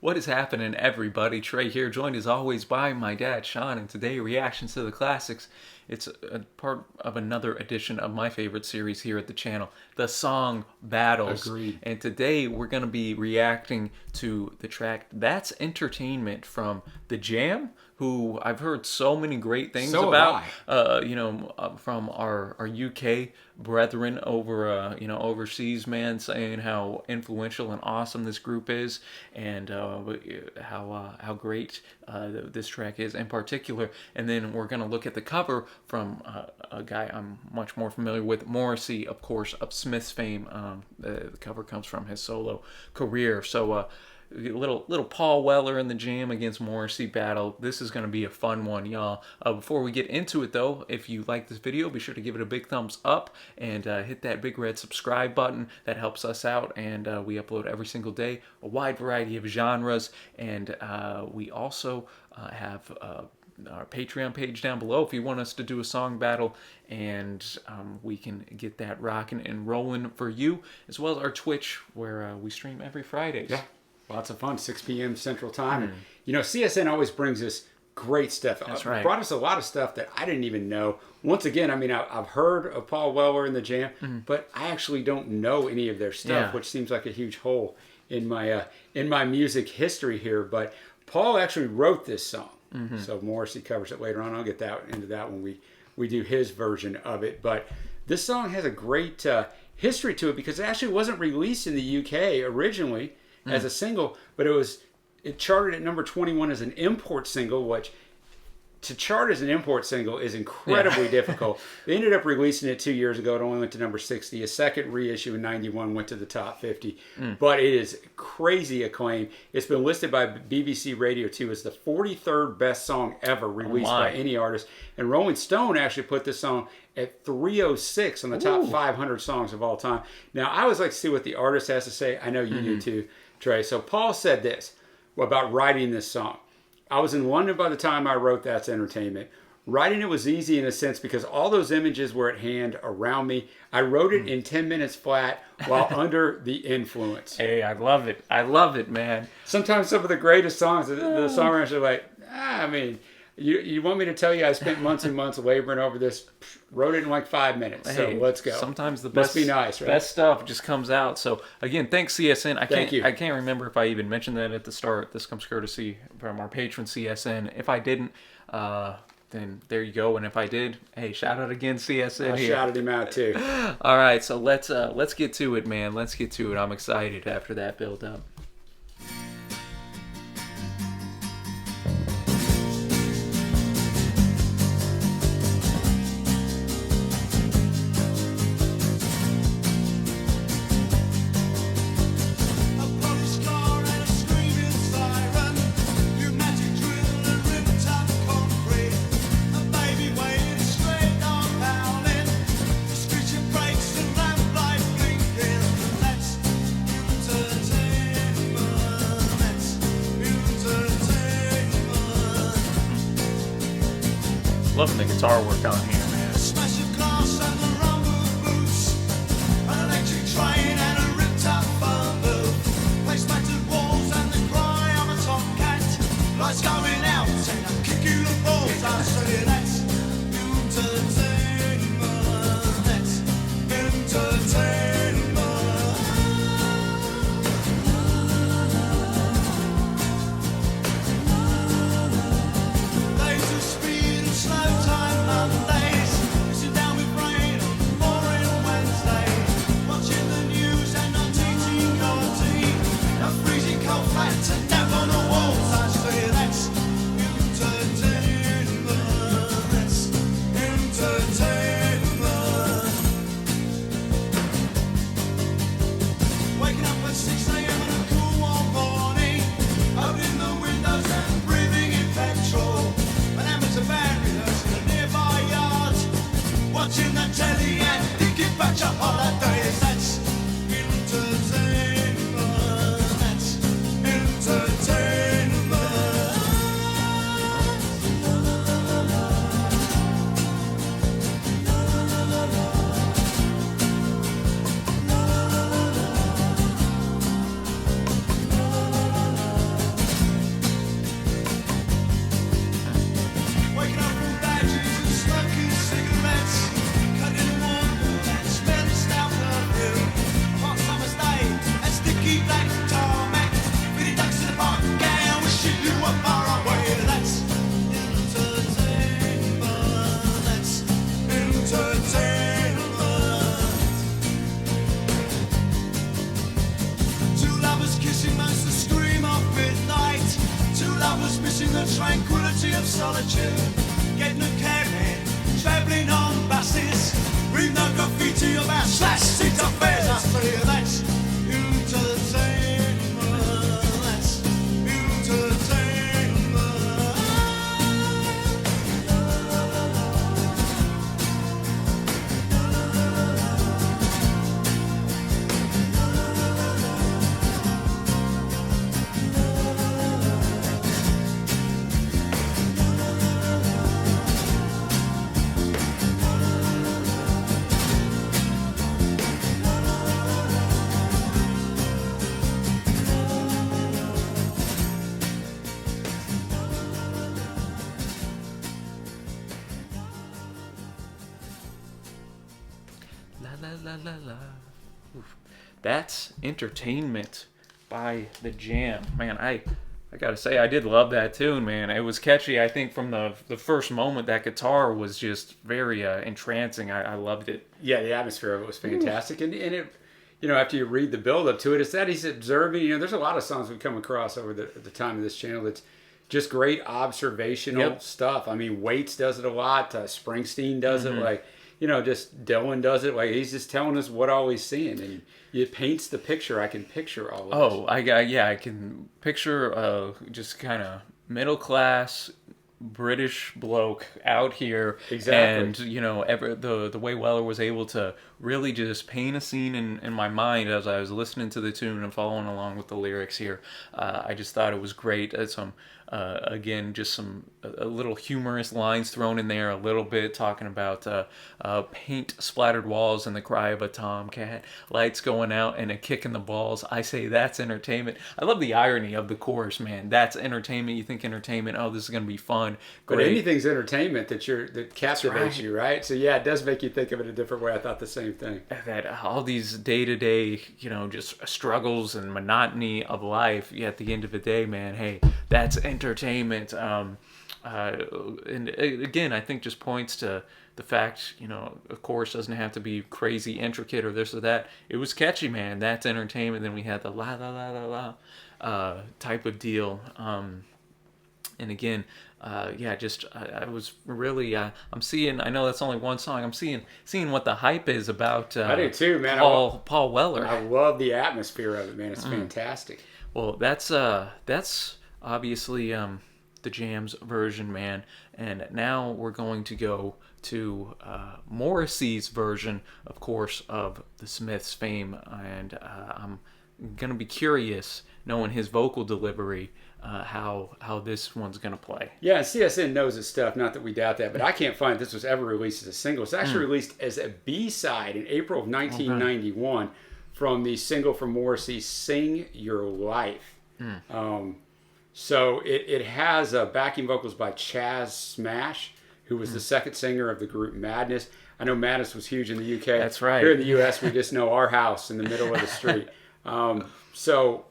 What is happening, everybody? Trey here, joined as always by my dad, Sean, and today, reactions to the classics. It's a part of another edition of my favorite series here at the channel, the Song Battles. Agreed. And today, we're going to be reacting to the track That's Entertainment from The Jam, who I've heard so many great things So have about. I. From our UK brethren over overseas, man, saying how influential and awesome this group is, and how great this track is in particular. And then we're gonna look at the cover from a guy I'm much more familiar with, Morrissey, of course, of Smith's fame. The cover comes from his solo career. So little Paul Weller in the Jam against Morrissey battle. This is going to be a fun one, y'all. Before we get into it, though, if you like this video, be sure to give it a big thumbs up and hit that big red subscribe button. That helps us out, and we upload every single day, a wide variety of genres, and we also have our Patreon page down below if you want us to do a song battle, and we can get that rocking and rolling for you, as well as our Twitch, where we stream every Fridays. Yeah, lots of fun, 6 p.m. Central Time. And, you know, CSN always brings us great stuff. That's right. Brought us a lot of stuff that I didn't even know. Once again, I mean, I've heard of Paul Weller and the Jam, but I actually don't know any of their stuff, which seems like a huge hole in my music history here. But Paul actually wrote this song. So Morrissey covers it later on. I'll get into that when we do his version of it. But this song has a great history to it because it actually wasn't released in the UK originally as a single, but it charted at number 21 as an import single, which to chart as an import single is incredibly difficult. They ended up releasing it 2 years ago. It only went to number 60. A second reissue in 91 went to the top 50. But it is crazy acclaim. It's been listed by BBC Radio 2 as the 43rd best song ever released by any artist. And Rolling Stone actually put this song at 306 on the top 500 songs of all time. Now, I always like to see what the artist has to say. I know you do too, Trey. So Paul said this about writing this song. I was in London by the time I wrote That's Entertainment. Writing it was easy in a sense because all those images were at hand around me. I wrote it in 10 minutes flat while under the influence. Hey, I love it. I love it, man. Sometimes some of the greatest songs, the songwriters are like, I mean, you want me to tell you I spent months and months laboring over this? Wrote it in like 5 minutes. So let's go. Sometimes the Must be nice, right? best stuff just comes out. So again, thanks CSN. Thank you. I can't remember if I even mentioned that at the start. This comes courtesy from our patron CSN. If I didn't, then there you go. And if I did, hey, shout out again CSN. I shouted him out too. All right, so let's get to it, man. Let's get to it. I'm excited after that build up. Loving the guitar work on here, man. Smash of glass and the rumble boots, an electric train and a ripped up phone booth, place battered walls and the cry of a tomcat, lights going out and I'll kick you the balls. I say that's entertainment, that's entertainment. Days of speed and slow time Mondays. the tranquility of solitude. Getting a cab in, travelling on buses. Read no graffiti about slash seat affairs. I tell you that's entertainment. That's entertainment. La la la la la. Oof. That's Entertainment by The Jam. Man, I gotta say, I did love that tune, man. It was catchy. I think from the first moment, that guitar was just very entrancing. I loved it. Yeah, the atmosphere of it was fantastic. And it, after you read the build up to it, it's that he's observing. There's a lot of songs we've come across over the time of this channel that's just great observational stuff. I mean, Waits does it a lot. Springsteen does it. Like, just Dylan does it. Like, he's just telling us what all he's seeing. And it paints the picture. I can picture all of this. I can picture just kind of middle class British bloke out here. Exactly. And the way Weller was able to really just paint a scene in my mind as I was listening to the tune and following along with the lyrics here. I just thought it was great. Some again, just some a little humorous lines thrown in there, a little bit talking about paint splattered walls and the cry of a tomcat, lights going out and a kick in the balls. I say that's entertainment. I love the irony of the chorus, man. That's entertainment. You think entertainment, oh, this is going to be fun. But anything's entertainment that captivates you, right? So yeah, it does make you think of it a different way. I thought the same thing. That all these day-to-day, just struggles and monotony of life, at the end of the day, man, hey, that's entertainment. And again, I think just points to the fact, a chorus doesn't have to be crazy intricate or this or that. It was catchy, man. That's entertainment. Then we had the la la la la la type of deal. And again, I was really, I'm seeing, I know that's only one song, I'm seeing what the hype is about I do too, man. Paul Weller. I love the atmosphere of it, man. It's fantastic. Well, that's obviously the Jam's version, man. And now we're going to go to Morrissey's version, of course, of the Smiths' fame. And I'm going to be curious, knowing his vocal delivery, how this one's going to play. Yeah, and CSN knows his stuff, not that we doubt that, but I can't find this was ever released as a single. It's actually released as a B-side in April of 1991 from the single from Morrissey, Sing Your Life. So it has backing vocals by Chaz Smash, who was the second singer of the group Madness. I know Madness was huge in the UK. That's right. Here in the US, we just know Our House in the middle of the street. So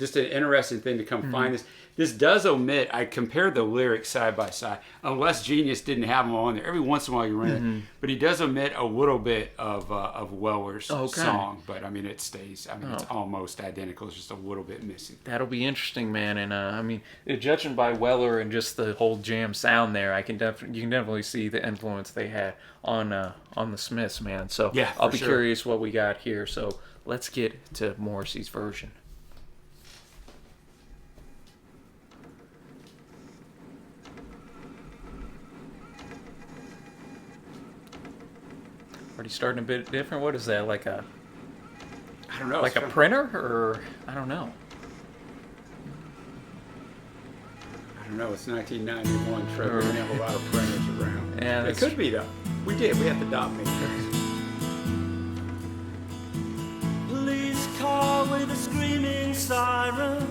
just an interesting thing to come find this. This does omit, I compared the lyrics side by side, unless Genius didn't have them on there. Every once in a while you run it. But he does omit a little bit of Weller's song. But, I mean, it stays. I mean, it's almost identical. It's just a little bit missing. That'll be interesting, man. And, judging by Weller and just the whole Jam sound there, you can definitely see the influence they had on the Smiths, man. So yeah, I'll be curious what we got here. So let's get to Morrissey's version. Already starting a bit different. What is that? Like a I don't know. Like a printer, or I don't know. I don't know. It's 1991, Trevor. We didn't have a lot of printers around. Yeah, it could be though. We did. We had the dot matrix. Police car with a screaming siren,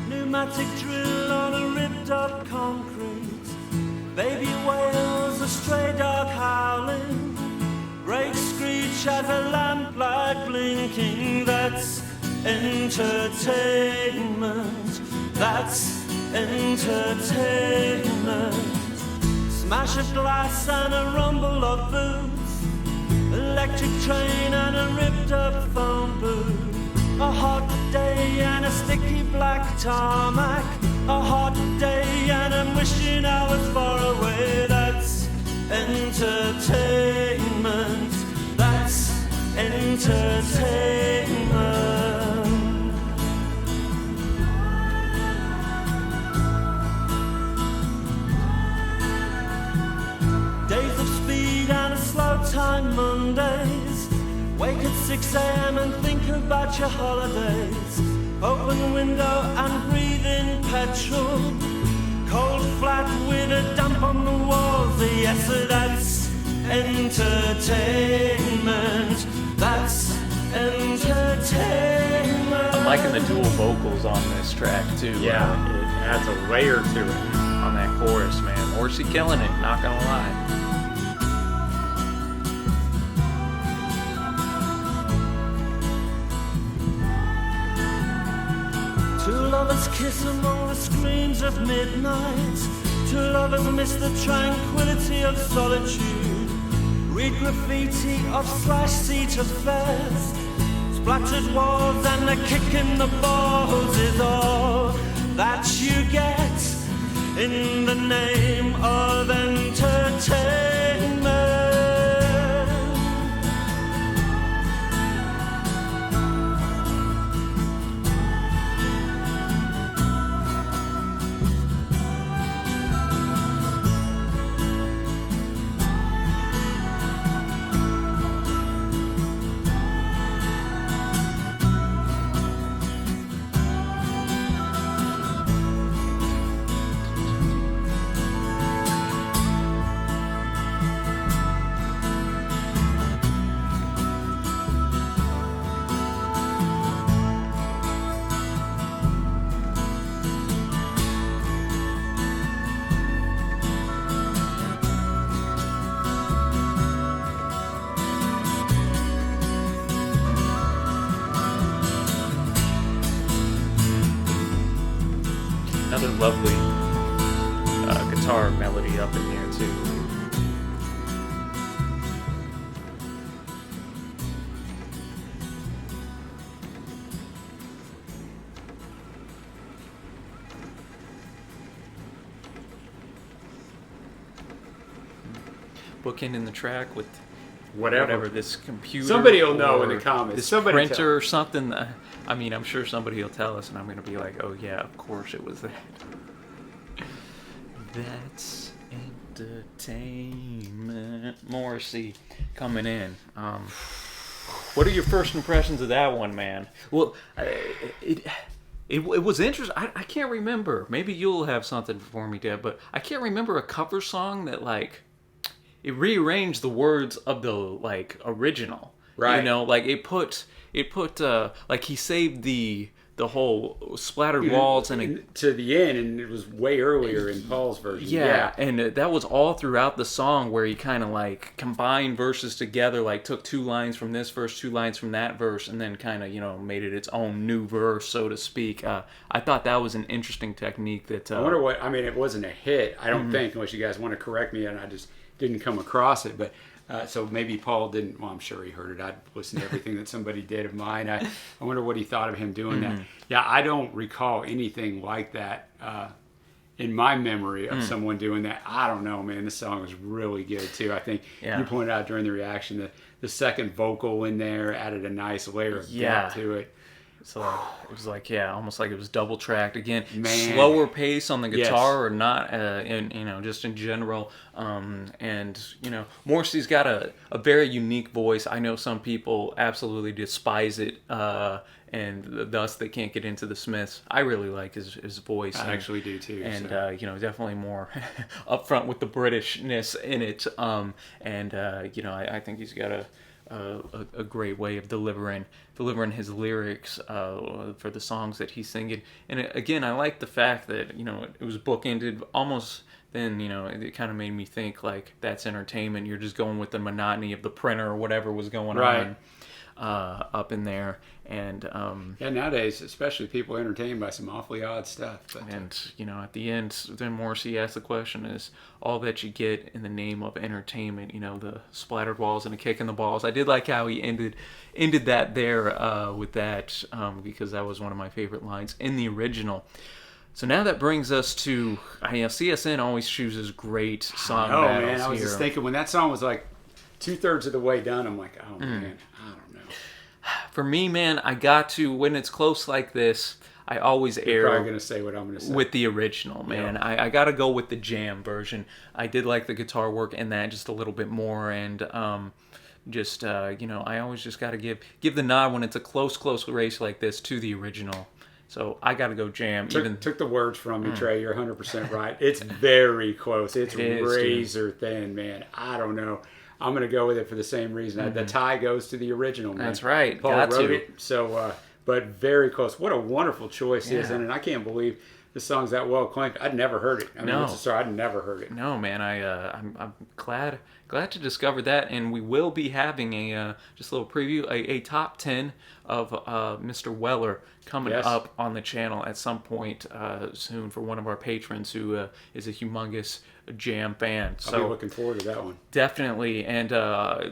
pneumatic drill on a ripped up concrete, baby whales, a stray dog howling. Brakes screech at a lamplight blinking. That's entertainment. That's entertainment. Smash of glass and a rumble of boots, electric train and a ripped up phone booth. A hot day and a sticky black tarmac. A hot day Wake at 6 a.m. and think about your holidays. Open window and breathe in petrol. Cold flat with a damp on the walls. Yes, that's entertainment. That's entertainment. I'm liking the dual vocals on this track too. Yeah, it adds a layer to it. On that chorus, man. Morrissey killing it, not gonna lie. Two lovers kiss among the screams of midnight. Two lovers miss the tranquility of solitude. Read graffiti of slash seat affairs. Splattered walls and a kick in the balls is all that you get in the name of entertainment. Another lovely guitar melody up in here too. Bookending the track with whatever this computer. Somebody will know in or the comments. This Somebody printer tell. or something. I mean, I'm sure somebody will tell us, and I'm going to be like, "Oh yeah, of course it was that." That's entertainment. Morrissey coming in. What are your first impressions of that one, man? Well, it was interesting. I can't remember. Maybe you'll have something for me, Deb, but I can't remember a cover song that like it rearranged the words of the like original. Right. You know, like it put like he saved the whole splattered walls and to the end, and it was way earlier in Paul's version. yeah, and that was all throughout the song where he kind of like combined verses together, like took 2 lines from this verse, 2 lines from that verse, and then kind of, you know, made it its own new verse, so to speak. I thought that was an interesting technique that... I wonder what, I mean, it wasn't a hit, I don't think, unless you guys want to correct me, and I just didn't come across it, but... so maybe Paul didn't, well, I'm sure he heard it. I'd listened to everything that somebody did of mine. I wonder what he thought of him doing that. Yeah, I don't recall anything like that in my memory of someone doing that. I don't know, man. This song was really good, too. I think you pointed out during the reaction that the second vocal in there added a nice layer of depth to it. So it was like, yeah, almost like it was double tracked again. Man. Slower pace on the guitar, Yes. or not, you know, just in general. And you know, Morrissey's got a very unique voice. I know some people absolutely despise it, and thus they can't get into the Smiths. I really like his voice. I actually do too. And so. you know, definitely more upfront with the Britishness in it. You know, I think he's got a great way of delivering his lyrics for the songs that he's singing. And again, I like the fact that, you know, it was bookended almost. Then, you know, it kind of made me think like that's entertainment. You're just going with the monotony of the printer or whatever was going on up in there. And yeah, nowadays, especially, people are entertained by some awfully odd stuff. But, and you know, at the end, then Morrissey asked the question: "Is all that you get in the name of entertainment?" You know, the splattered walls and a kick in the balls. I did like how he ended that there with that because that was one of my favorite lines in the original. So now that brings us to, you know, CSN always chooses great song battles man, I was here. just thinking when that song was like 2/3 of the way done, I'm like, oh man, I don't know. For me, man, I got to, when it's close like this, I always You're probably err gonna say what I'm gonna say. with the original, man. Yeah. I got to go with the jam version. I did like the guitar work in that just a little bit more, and just I always just got to give the nod when it's a close race like this to the original. So I got to go Jam. Took the words from me, Trey. You're 100% right. It's very close. It's razor thin, man. I don't know. I'm going to go with it for the same reason. The tie goes to the original, man. That's right. Paul wrote it. So, but very close. What a wonderful choice he is in, and I can't believe the song's that well acclaimed. I'd never heard it. I mean, I'd never heard it. No, man. I'm glad to discover that, and we will be having just a little preview, a top 10 of Mr. Weller coming up on the channel at some point soon for one of our patrons who is a humongous Jam fan. So I'll be looking forward to that one. Definitely. And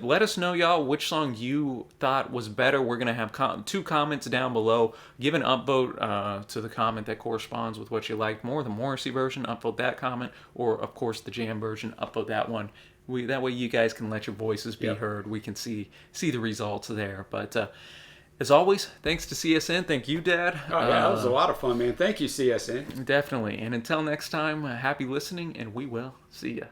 let us know, y'all, which song you thought was better. We're going to have 2 comments down below. Give an upvote to the comment that corresponds with what you like more. The Morrissey version, upvote that comment. Or, of course, the Jam version, upvote that one. That way you guys can let your voices be heard. We can see the results there. But as always, thanks to CSN. Thank you, Dad. Oh, yeah, that was a lot of fun, man. Thank you, CSN. Definitely. And until next time, happy listening, and we will see ya.